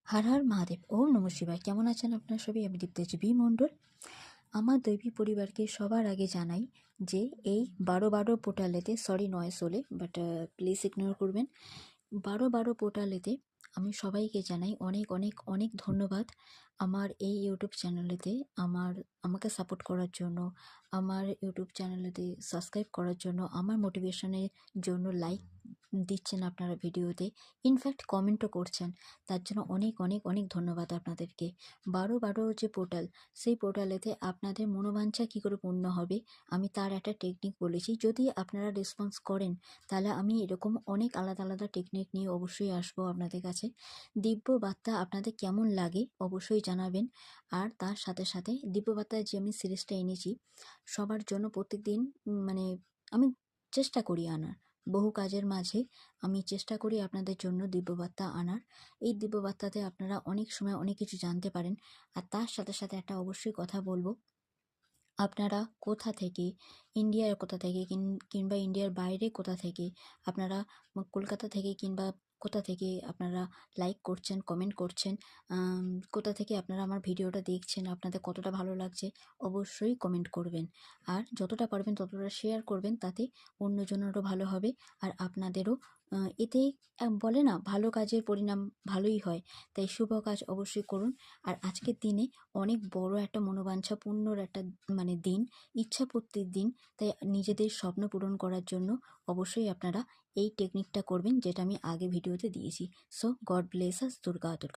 হর হর মহাদেব। ওম নমঃ শিবায়। কেমন আছেন আপনারা সবাই? আমি দীপ্তেজ বি মণ্ডল। আমার দৈবী পরিবারকে সবার আগে জানাই যে এই 12 পোর্টালেতে, সরি নয় সোলে, বাট প্লিজ ইগনোর করবেন। 12 পোর্টালেতে আমি সবাইকে জানাই অনেক অনেক অনেক ধন্যবাদ। আমার এই ইউটিউব চ্যানেলেতে আমাকে সাপোর্ট করার জন্য, আমার ইউটিউব চ্যানেলেতে সাবস্ক্রাইব করার জন্য, আমার মোটিভেশনের জন্য লাইক দিচ্ছেন আপনারা ভিডিওতে, ইনফ্যাক্ট কমেন্টও করছেন। তার জন্য অনেক অনেক অনেক ধন্যবাদ আপনাদেরকে। 12 যে পোর্টাল, সেই পোর্টালেতে আপনাদের মনোবাঞ্ছা কী করে পূর্ণ হবে আমি তার একটা টেকনিক বলেছি। যদি আপনারা রেসপন্স করেন তাহলে আমি এরকম অনেক আলাদা আলাদা টেকনিক নিয়ে অবশ্যই আসবো আপনাদের কাছে। দিব্য বার্তা আপনাদের কেমন লাগে অবশ্যই জানাবেন। আর তার সাথে সাথে দিব্য বার্তায় যে আমি সিরিজটা এনেছি সবার জন্য প্রত্যেক দিন, মানে আমি চেষ্টা করি আনার, বহু কাজের মাঝে আমি চেষ্টা করি আপনাদের জন্য দিব্যবার্তা আনার। এই দিব্যবার্তাতে আপনারা অনেক সময় অনেক কিছু জানতে পারেন। আর তার সাথে সাথে একটা অবশ্যই কথা বলবো, আপনারা কোথা থেকে, ইন্ডিয়ার কোথা থেকে কিংবা ইন্ডিয়ার বাইরে কোথা থেকে আপনারা, কলকাতা থেকে কিংবা কোথা থেকে আপনারা লাইক করছেন, কমেন্ট করছেন, কোথা থেকে আপনারা আমার ভিডিওটা দেখছেন, আপনাদের কতটা ভালো লাগছে অবশ্যই কমেন্ট করবেন। আর যতটা পারবেন ততটা শেয়ার করবেন, তাতে অন্যজনেরও ভালো হবে আর আপনাদেরও। এতে বলে না, ভালো কাজের পরিণাম ভালোই হয়, তাই শুভ কাজ অবশ্যই করুন। আর আজকের দিনে অনেক বড় একটা মনোবাঞ্ছা পূর্ণর একটা দিন, ইচ্ছাপূর্তির দিন। তাই নিজেদের স্বপ্ন পূরণ করার জন্য অবশ্যই আপনারা এই টেকনিকটা করবেন, যেটা আমি আগে ভিডিওতে দিয়েছি। সো গড ব্লেস আস। দুর্গা দুর্গা।